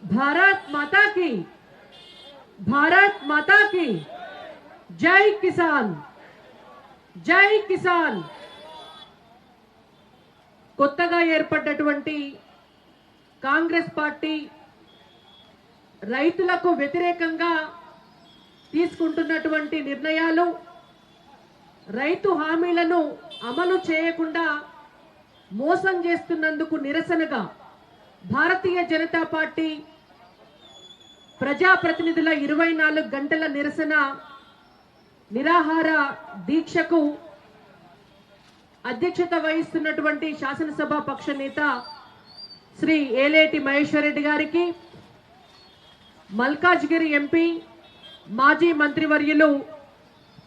भारत माता की, भारत माता की जय किसान, जय किसान। కొత్తగా ఏర్పడ్డటువంటి కాంగ్రెస్ పార్టీ రైతులకు వ్యతిరేకంగా తీసుకుంటున్నటువంటి నిర్ణయాలు, రైతు హామీలను అమలు చేయకుండా మోసం చేస్తున్నందుకు నిరసనగా భారతీయ జనతా పార్టీ ప్రజాప్రతినిధుల 24 గంటల నిరసన నిరాహార దీక్షకు అధ్యక్షత వహిస్తున్నటువంటి శాసనసభ పక్ష నేత శ్రీ ఏలేటి మహేశ్వర్ రెడ్డి గారికి, మల్కాజ్గిరి ఎంపీ మాజీ మంత్రివర్యులు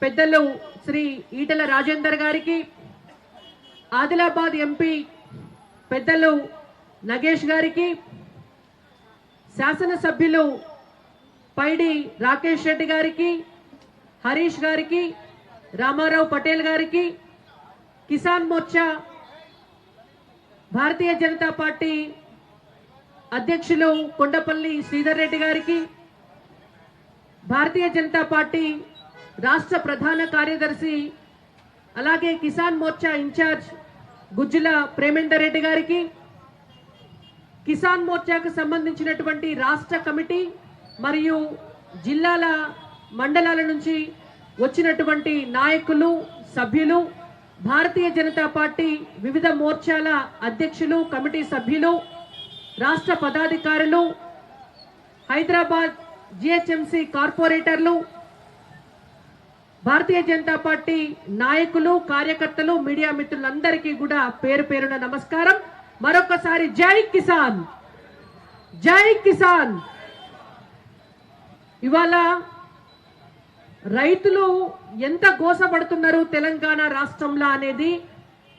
పెద్దలు శ్రీ ఈటల రాజేందర్ గారికి, ఆదిలాబాద్ ఎంపీ పెద్దలు నగేష్ గారికి, శాసనసభ్యులు పైడి రాకేష్ రెడ్డి గారికి, హరీష్ గారికి, రామారావు పటేల్ గారికి, కిసాన్ మోర్చా భారతీయ జనతా పార్టీ అధ్యక్షులు కొండపల్లి శ్రీధర్ రెడ్డి గారికి, భారతీయ జనతా పార్టీ రాష్ట్ర ప్రధాన కార్యదర్శి అలాగే కిసాన్ మోర్చా ఇన్ఛార్జ్ గుజ్జుల ప్రేమేందర్ రెడ్డి గారికి, కిసాన్ మోర్చాకు సంబంధించినటువంటి రాష్ట్ర కమిటీ మరియు జిల్లాల మండలాల నుంచి వచ్చినటువంటి నాయకులు, సభ్యులు, భారతీయ జనతా పార్టీ వివిధ మోర్చాల అధ్యక్షులు, కమిటీ సభ్యులు, రాష్ట్ర పదాధికారులు, హైదరాబాద్ జిహెచ్ఎంసీ కార్పొరేటర్లు, భారతీయ జనతా పార్టీ నాయకులు, కార్యకర్తలు, మీడియా మిత్రులందరికీ కూడా పేరు పేరున నమస్కారం। మరొకసారి జై కిసాన్, జై కిసాన్। ఇవాళ రైతులు ఎంత గోసపడుతున్నారు తెలంగాణ రాష్ట్రంలో అనేది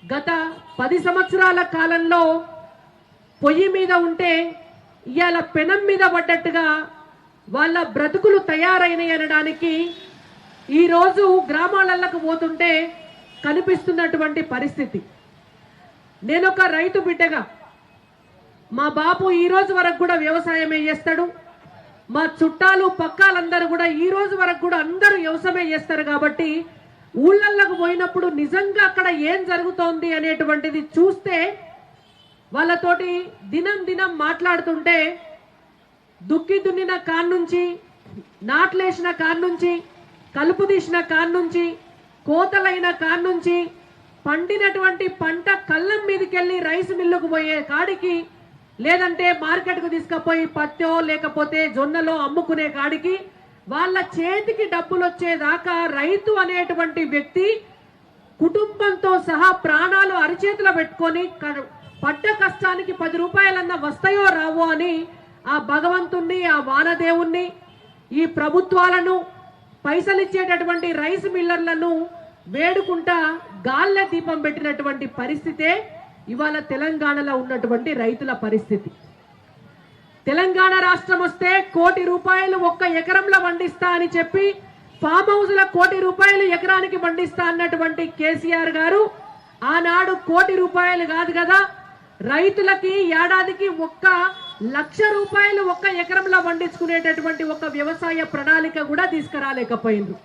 గత 10 సంవత్సరాల కాలంలో పొయ్యి మీద ఉంటే ఇవాళ పెనం మీద పడ్డట్టుగా వాళ్ళ బ్రతుకులు తయారైనవి అనడానికి ఈరోజు గ్రామాలకు పోతుంటే కనిపిస్తున్నటువంటి పరిస్థితి। నేను ఒక రైతు బిడ్డగా మా బాపు ఈ రోజు వరకు కూడా వ్యవసాయమే చేస్తాడు, మా చుట్టాలు పక్కాలందరూ కూడా ఈ రోజు వరకు కూడా అందరూ వ్యవసాయమే చేస్తారు కాబట్టి ఊళ్ళకు పోయినప్పుడు నిజంగా అక్కడ ఏం జరుగుతోంది అనేటువంటిది చూస్తే వాళ్ళతోటి దినం దినం మాట్లాడుతుంటే దుక్కి దున్నిన కాన్నుంచి, నాట్లేసిన కాన్నుంచి, కలుపు తీసిన కాన్నుంచి, కోతలైన కాన్నుంచి, పండినటువంటి పంట కళ్ళం మీదకెళ్ళి రైస్ మిల్లుకు పోయే కాడికి, లేదంటే మార్కెట్కు తీసుకుపోయి పత్తో లేకపోతే జొన్నలో అమ్ముకునే కాడికి వాళ్ళ చేతికి డబ్బులు వచ్చేదాకా రైతు అనేటువంటి వ్యక్తి కుటుంబంతో సహా ప్రాణాలు అరిచేతిలో పెట్టుకొని పడ్డ కష్టానికి 10 రూపాయలన్నా వస్తాయో రావో అని ఆ భగవంతుణ్ణి, ఆ వానదేవుణ్ణి, ఈ ప్రభుత్వాలను, పైసలు ఇచ్చేటటువంటి రైస్ మిల్లర్లను వేడుకుంటా గాల్లె దీపం పెట్టినటువంటి పరిస్థితే ఇవాళ తెలంగాణలో ఉన్నటువంటి రైతుల పరిస్థితి। తెలంగాణ రాష్ట్రం వస్తే 1 కోటి రూపాయలు ఒక్క ఎకరంలో పండిస్తా అని చెప్పి ఫామ్ హౌస్ ల 1 కోటి రూపాయలు ఎకరానికి పండిస్తా అన్నటువంటి కేసీఆర్ గారు ఆనాడు 1 కోటి రూపాయలు కాదు కదా, రైతులకి ఏడాదికి 1 లక్ష రూపాయలు ఒక్క ఎకరంలో పండించుకునేటటువంటి ఒక వ్యవసాయ ప్రణాళిక కూడా తీసుకురాలేకపోయింది।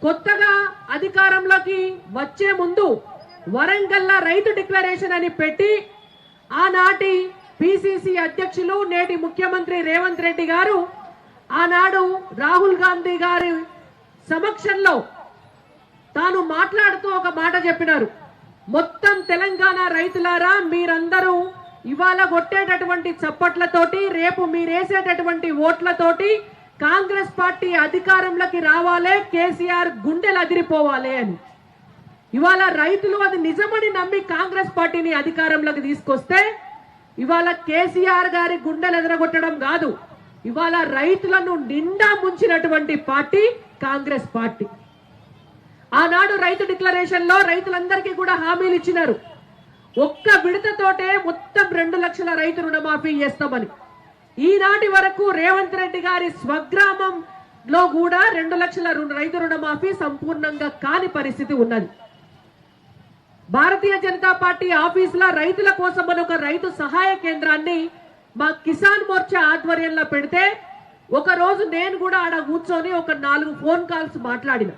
కొత్తగా అధికారంలోకి వచ్చే ముందు వరంగల్లా రైతు డిక్లరేషన్ అని పెట్టి ఆనాటి పిసిసి అధ్యక్షులు, నేటి ముఖ్యమంత్రి రేవంత్ రెడ్డి గారు ఆనాడు రాహుల్ గాంధీ గారి సమక్షంలో తాను మాట్లాడుతూ ఒక మాట చెప్పినారు, మొత్తం తెలంగాణ రైతులారా మీరందరూ ఇవాళ కొట్టేటటువంటి చప్పట్లతోటి, రేపు మీరేసేటటువంటి ఓట్లతోటి కాంగ్రెస్ పార్టీ అధికారంలోకి రావాలే, కేసీఆర్ గుండెలు అదిరిపోవాలి అని। ఇవాళ రైతులు అది నిజమని నమ్మి కాంగ్రెస్ పార్టీని అధికారంలోకి తీసుకొస్తే ఇవాళ కేసీఆర్ గారి గుండెలు ఎదరగొట్టడం కాదు, ఇవాళ రైతులను నిండా ముంచినటువంటి పార్టీ కాంగ్రెస్ పార్టీ। ఆనాడు రైతు డిక్లరేషన్ లో రైతులందరికీ కూడా హామీలు ఇచ్చినారు, ఒక్క విడతతోటే మొత్తం 2 లక్షల రైతు రుణమాఫీ చేస్తామని। ఈనాటి వరకు రేవంత్ రెడ్డి గారి స్వగ్రామంలో కూడా 2 లక్షల రైతు రుణమాఫీ సంపూర్ణంగా కాని పరిస్థితి ఉన్నది। భారతీయ జనతా పార్టీ ఆఫీసులో రైతుల కోసం ఒక రైతు సహాయ కేంద్రాన్ని మా కిసాన్ మోర్చా ఆధ్వర్యంలో పెడితే ఒక రోజు నేను కూడా ఆడ కూర్చొని ఒక 4 ఫోన్ కాల్స్ మాట్లాడిన.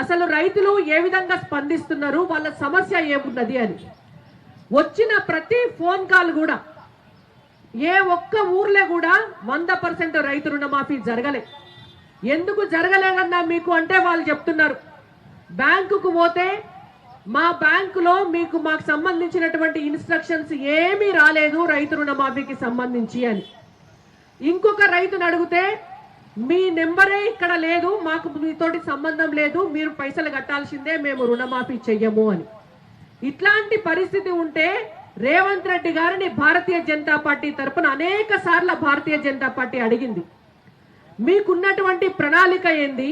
అసలు రైతులు ఏ విధంగా స్పందిస్తున్నారు, వాళ్ళ సమస్య ఏమున్నది అని. వచ్చిన ప్రతి ఫోన్ కాల్ కూడా ఏ ఒక్క ఊర్లో కూడా 100% రైతు రుణమాఫీ జరగలే. ఎందుకు జరగలేదన్నా మీకు అంటే వాళ్ళు చెప్తున్నారు, బ్యాంకుకు పోతే మా బ్యాంకులో మాకు సంబంధించినటువంటి ఇన్స్ట్రక్షన్స్ ఏమీ రాలేదు రైతు రుణమాఫీకి సంబంధించి అని. ఇంకొక రైతును అడిగితే మీ నెంబరే ఇక్కడ లేదు, మాకు మీతోటి సంబంధం లేదు, మీరు పైసలు కట్టాల్సిందే, మేము రుణమాఫీ చెయ్యము అని. ఇట్లాంటి పరిస్థితి ఉంటే రేవంత్ రెడ్డి గారిని భారతీయ జనతా పార్టీ తరఫున అనేక సార్లు భారతీయ జనతా పార్టీ అడిగింది, మీకున్నటువంటి ప్రణాళిక ఏంది,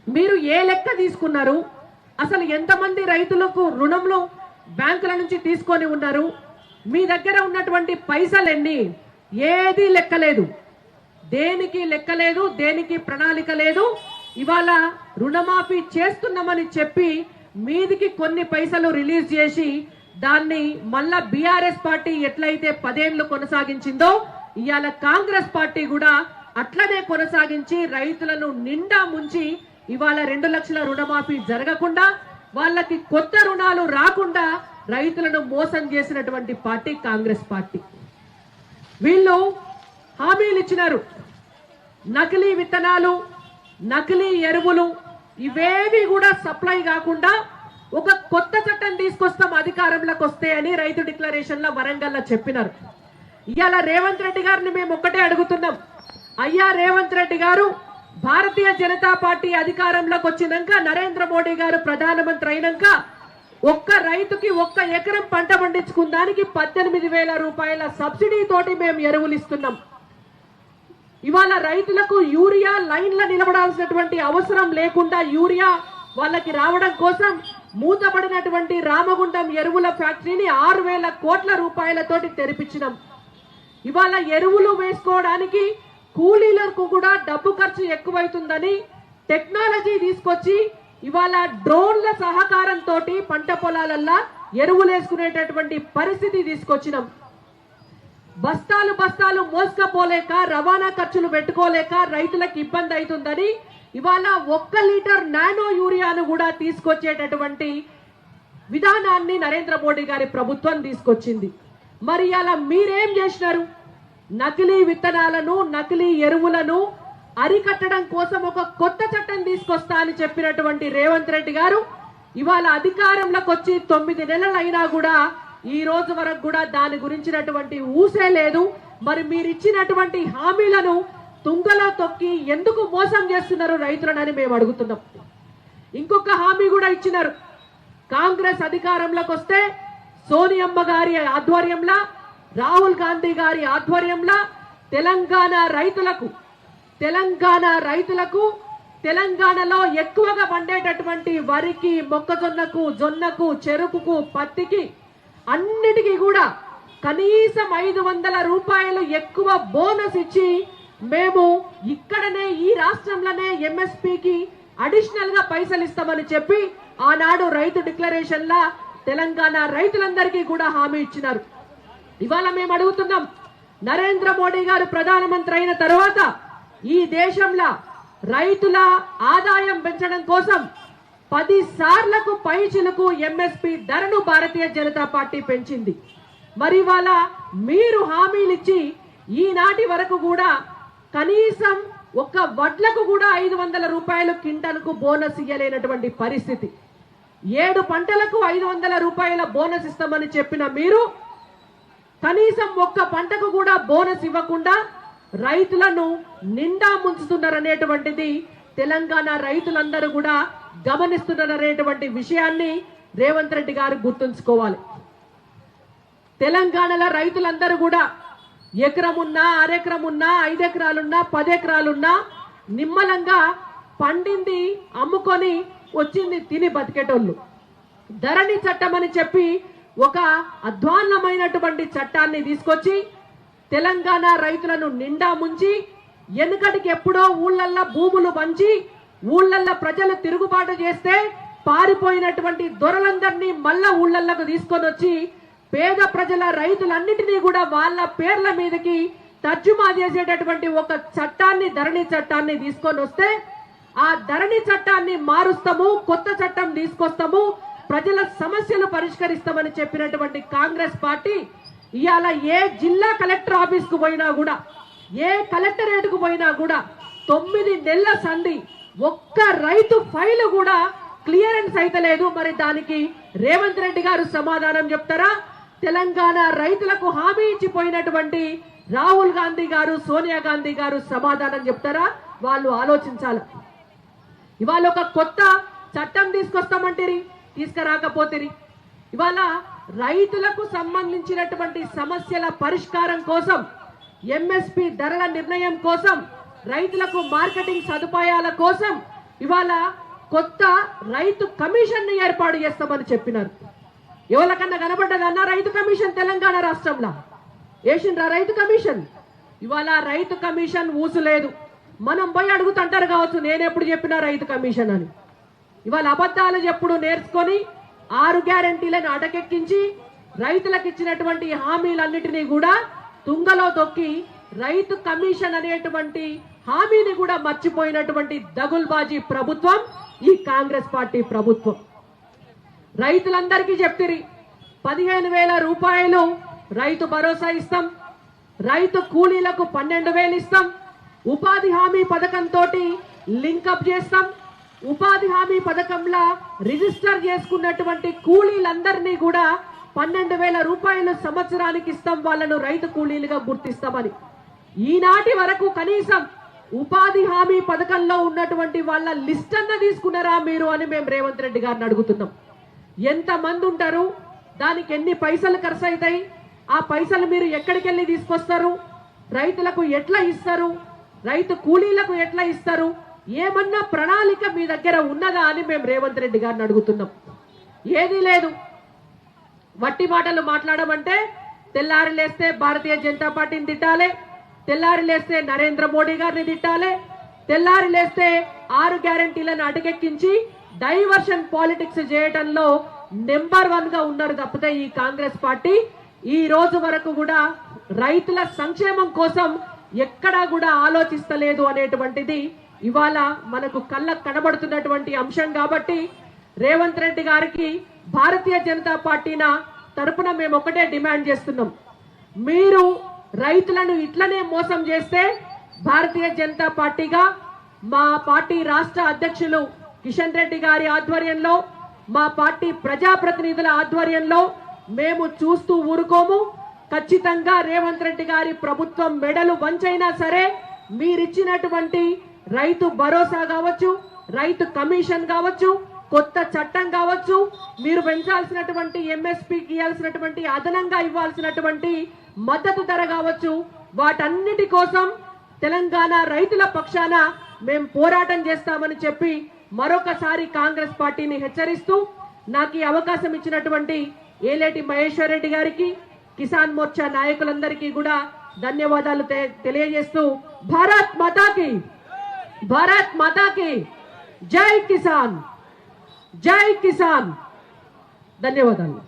మీరు ఏ లెక్క తీసుకున్నారు, అసలు ఎంతమంది రైతులకు రుణంలో బ్యాంకుల నుంచి తీసుకొని ఉన్నారు, మీ దగ్గర ఉన్నటువంటి పైసలు ఎన్ని, ఏది లెక్కలేదు, దేనికి లెక్కలేదు, దేనికి ప్రణాళిక లేదు. ఇవాళ రుణమాఫీ చేస్తున్నామని చెప్పి మీదికి కొన్ని పైసలు రిలీజ్ చేసి దాన్ని మళ్ళా బీఆర్ఎస్ పార్టీ ఎట్లయితే 10 ఏళ్లు కొనసాగించిందో ఇవాళ కాంగ్రెస్ పార్టీ కూడా అట్లనే కొనసాగించి రైతులను నిండా ముంచి ఇవాళ 2 లక్షల రుణమాఫీ జరగకుండా వాళ్ళకి కొత్త రుణాలు రాకుండా రైతులను మోసం చేసినటువంటి పార్టీ కాంగ్రెస్ పార్టీ. వీళ్ళు హామీలు ఇచ్చినారు, నకిలీ విత్తనాలు, నకిలీ ఎరువులు ఇవేవి కూడా సప్లై కాకుండా ఒక కొత్త చట్టం తీసుకొస్తాం అధికారంలోకి వస్తే అని రైతు డిక్లరేషన్ లో వరంగల్ లో చెప్పినారు. ఇవాళ రేవంత్ రెడ్డి గారిని మేము ఒక్కటే అడుగుతున్నాం, అయ్యా రేవంత్ రెడ్డి గారు, భారతీయ జనతా పార్టీ అధికారంలోకి వచ్చినాక, నరేంద్ర మోడీ గారు ప్రధానమంత్రి అయినాక ఒక్క రైతుకి 1 ఎకరం పంట పండించుకుందానికి 18,000 రూపాయల సబ్సిడీ తోటి మేము ఎరువులు ఇస్తున్నాం. ఇవాళ రైతులకు యూరియా లైన్ల నిలబడాల్సినటువంటి అవసరం లేకుండా యూరియా వాళ్ళకి రావడం కోసం మూతపడినటువంటి రామగుండం ఎరువుల ఫ్యాక్టరీని 6,000 కోట్ల రూపాయలతోటి తెరిపించినాం. ఇవాళ ఎరువులు వేసుకోవడానికి కూలీలకు కూడా డబ్బు ఖర్చు ఎక్కువైతుందని టెక్నాలజీ తీసుకొచ్చి ఇవాళ డ్రోన్ల సహకారంతో పంట పొలాలల్లో ఎరువులు వేసుకునేటటువంటి పరిస్థితి తీసుకొచ్చినాం. బస్తాలు బస్తాలు మోసుకపోలేక, రవాణా ఖర్చులు పెట్టుకోలేక రైతులకు ఇబ్బంది అవుతుందని ఇవాళ 1 లీటర్ నానో యూరియాను కూడా తీసుకొచ్చేటటువంటి విధానాన్ని నరేంద్ర మోడీ గారి ప్రభుత్వం తీసుకొచ్చింది. మరి అలా మీరేం చేసినారు? నకిలీ విత్తనాలను, నకిలీ ఎరువులను అరికట్టడం కోసం ఒక కొత్త చట్టం తీసుకొస్తా అని చెప్పినటువంటి రేవంత్ రెడ్డి గారు ఇవాళ అధికారంలోకి వచ్చి 9 నెలలు అయినా కూడా ఈ రోజు వరకు కూడా దాని గురించినటువంటి ఊసే లేదు. మరి మీరు ఇచ్చినటువంటి హామీలను తుంగలో తొక్కి ఎందుకు మోసం చేస్తున్నారు రైతులనని మేము అడుగుతున్నాం. ఇంకొక హామీ కూడా ఇచ్చినారు, కాంగ్రెస్ అధికారంలోకి వస్తే సోనియమ్మ గారి ఆధ్వర్యంలో, రాహుల్ గాంధీ గారి ఆధ్వర్యంలో తెలంగాణలో ఎక్కువగా పండేటటువంటి వరికి, మొక్కజొన్నకు, జొన్నకు, చెరుకుకు, పత్తికి అన్నిటికీ కూడా కనీసం 500 రూపాయలు ఎక్కువ బోనస్ ఇచ్చి మేము ఇక్కడనే ఈ రాష్ట్రంలోనే ఎంఎస్పీకి అడిషనల్ గా పైసలు ఇస్తామని చెప్పి ఆనాడు రైతు డిక్లరేషన్ లా తెలంగాణ రైతులందరికీ కూడా హామీ ఇచ్చినారు. ఇవాళ మేము అడుగుతున్నాం, నరేంద్ర మోడీ గారు ప్రధానమంత్రి అయిన తర్వాత ఈ దేశంలో రైతుల ఆదాయం పెంచడం కోసం 10 సార్లకు పైచిలకు ఎంఎస్పీ ధరను భారతీయ జనతా పార్టీ పెంచింది. మరి ఇవాళ మీరు హామీలు ఇచ్చి ఈనాటి వరకు కూడా కనీసం ఒక్క వడ్లకు కూడా 500 రూపాయలు క్వింటాల్కు బోనస్ ఇయ్యలేనటువంటి పరిస్థితి. 7 పంటలకు 500 రూపాయల బోనస్ ఇస్తామని చెప్పిన మీరు కనీసం ఒక్క పంటకు కూడా బోనస్ ఇవ్వకుండా రైతులను నిండా ముంచుతున్నారనేటువంటిది తెలంగాణ రైతులందరూ కూడా గమనిస్తున్నారనేటువంటి విషయాన్ని రేవంత్ రెడ్డి గారు గుర్తుంచుకోవాలి. తెలంగాణలో రైతులందరూ కూడా ఎకరమున్నా, అరెకరమున్నా, 5 ఎకరాలున్నా, 10 ఎకరాలున్నా నిమ్మలంగా పండింది అమ్ముకొని వచ్చింది తిని బతికేటోళ్ళు. ధరణి చట్టం అని చెప్పి ఒక అధ్వాన్నమైనటువంటి చట్టాన్ని తీసుకొచ్చి తెలంగాణ రైతులను నిండా ముంచి, ఎనుకటికి ఎప్పుడో ఊళ్ళల్లో భూములు పంచి ఊళ్ళల్లో ప్రజలు తిరుగుబాటు చేస్తే పారిపోయినటువంటి దొరలందరినీ మళ్ళా ఊళ్ళల్లోకి తీసుకొని వచ్చి పేద ప్రజల రైతులన్నిటినీ కూడా వాళ్ళ పేర్ల మీదకి తర్జుమా చేసేటటువంటి ఒక చట్టాన్ని, ధరణి చట్టాన్ని తీసుకొని వస్తే ఆ ధరణి చట్టాన్ని మారుస్తాము, కొత్త చట్టం తీసుకొస్తాము, ప్రజల సమస్యలు పరిష్కరిస్తామని చెప్పినటువంటి కాంగ్రెస్ పార్టీ ఇవాళ ఏ జిల్లా కలెక్టర్ ఆఫీస్ కు పోయినా కూడా, ఏ కలెక్టరేట్ కు పోయినా కూడా 9 నెలల సంధి ఒక్క రైతు ఫైల్ కూడా క్లియరెన్స్ అయితే లేదు. మరి దానికి రేవంత్ రెడ్డి గారు సమాధానం చెప్తారా? తెలంగాణ రైతులకు హామీ ఇచ్చిపోయినటువంటి రాహుల్ గాంధీ గారు, సోనియా గాంధీ గారు సమాధానం చెప్తారా? వాళ్ళు ఆలోచించాలి. ఇవాళ ఒక కొత్త చట్టం తీసుకొస్తామంటారు, తీసుకురాకపోతే ఇవాళ రైతులకు సంబంధించినటువంటి సమస్యల పరిష్కారం కోసం, ఎంఎస్పి ధరల నిర్ణయం కోసం, రైతులకు మార్కెటింగ్ సదుపాయాల కోసం ఇవాళ కొత్త రైతు కమిషన్ ని ఏర్పాటు చేస్తామని చెప్పినారు. ఎవరికన్నా కనబడ్డదన్న రైతు కమిషన్? తెలంగాణ రాష్ట్రంలో వేసిండ్రా రైతు కమిషన్? ఇవాళ రైతు కమిషన్ ఊసులేదు. మనం పోయి అడుగుతుంటారు కావచ్చు, నేనెప్పుడు చెప్పినా రైతు కమిషన్ అని. ఇవాళ అబద్ధాలు చెప్పుడు నేర్చుకొని 6 గ్యారెంటీలను అటకెక్కించి రైతులకు ఇచ్చినటువంటి హామీలన్నిటినీ కూడా తుంగలో తొక్కి రైతు కమిషన్ అనేటువంటి హామీని కూడా మర్చిపోయినటువంటి దగుల్బాజీ ప్రభుత్వం ఈ కాంగ్రెస్ పార్టీ ప్రభుత్వం. రైతులందరికీ చెప్తిరి 15,000 రూపాయలు రైతు భరోసా ఇస్తాం, రైతు కూలీలకు 12,000 ఇస్తాం, ఉపాధి హామీ పథకంతో లింకప్ చేస్తాం, ఉపాధి హామీ పథకంలో రిజిస్టర్ చేసుకున్నటువంటి కూలీలందరినీ కూడా 12,000 రూపాయలు సంవత్సరానికి ఇస్తాం, వాళ్ళను రైతు కూలీలుగా గుర్తిస్తామని. ఈనాటి వరకు కనీసం ఉపాధి హామీ పథకంలో ఉన్నటువంటి వాళ్ళ లిస్ట్ అన్న తీసుకున్నారా మీరు అని మేము రేవంత్ రెడ్డి గారిని అడుగుతున్నాం. ఎంత మంది ఉంటారు, దానికి ఎన్ని పైసలు ఖర్చు అవుతాయి, ఆ పైసలు మీరు ఎక్కడికి వెళ్ళి తీసుకొస్తారు, రైతులకు ఎట్లా ఇస్తారు, రైతు కూలీలకు ఎట్లా ఇస్తారు, ఏమన్నా ప్రణాళిక మీ దగ్గర ఉన్నదా అని మేము రేవంత్ రెడ్డి గారిని అడుగుతున్నాం. ఏదీ లేదు. వట్టి మాటలు మాట్లాడమంటే తెల్లారి లేస్తే భారతీయ జనతా పార్టీని తిట్టాలి, తెల్లారి లేస్తే నరేంద్ర మోడీ గారిని తిట్టాలి, తెల్లారి లేస్తే 6 గ్యారెంటీలను అటకెక్కించి డైవర్షన్ పాలిటిక్స్ చేయడంలో నెంబర్ 1 గా ఉన్నారు తప్పితే ఈ కాంగ్రెస్ పార్టీ ఈ రోజు వరకు కూడా రైతుల సంక్షేమం కోసం ఎక్కడా కూడా ఆలోచిస్తలేదు అనేటువంటిది ఇవాళ మనకు కళ్ళకు కనబడుతున్నటువంటి అంశం. కాబట్టి రేవంత్ రెడ్డి గారికి భారతీయ జనతా పార్టీ తరపున మేము ఒకటే డిమాండ్ చేస్తున్నాం, మీరు రైతులను ఇట్లనే మోసం చేస్తే భారతీయ జనతా పార్టీగా మా పార్టీ రాష్ట్ర అధ్యక్షులు కిషన్ రెడ్డి గారి ఆధ్వర్యంలో, మా పార్టీ ప్రజాప్రతినిధుల ఆధ్వర్యంలో మేము చూస్తూ ఊరుకోము. ఖచ్చితంగా రేవంత్ రెడ్డి గారి ప్రభుత్వం మెడలు వంచైనా సరే మీరిచ్చినటువంటి రైతు భరోసా కావచ్చు, రైతు కమిషన్ కావచ్చు, కొత్త చట్టం కావచ్చు, మీరు పెంచాల్సినటువంటి ఎంఎస్పీకి ఇవ్వాల్సినటువంటి అదనంగా ఇవ్వాల్సినటువంటి మద్దతు ధర కావచ్చు, వాటన్నిటి కోసం తెలంగాణ రైతుల పక్షాన మేము పోరాటం చేస్తామని చెప్పి మరొకసారి కాంగ్రెస్ పార్టీని హెచ్చరిస్తూ నాకు ఈ అవకాశం ఇచ్చినటువంటి ఏలేటి మహేశ్వర్ రెడ్డి గారికి, కిసాన్ మోర్చా నాయకులందరికీ కూడా ధన్యవాదాలు తెలియజేస్తూ భారత్ మాతాకి, భారత్ మాతాకి జై కిసాన్, జై కిసాన్. ధన్యవాదాలు.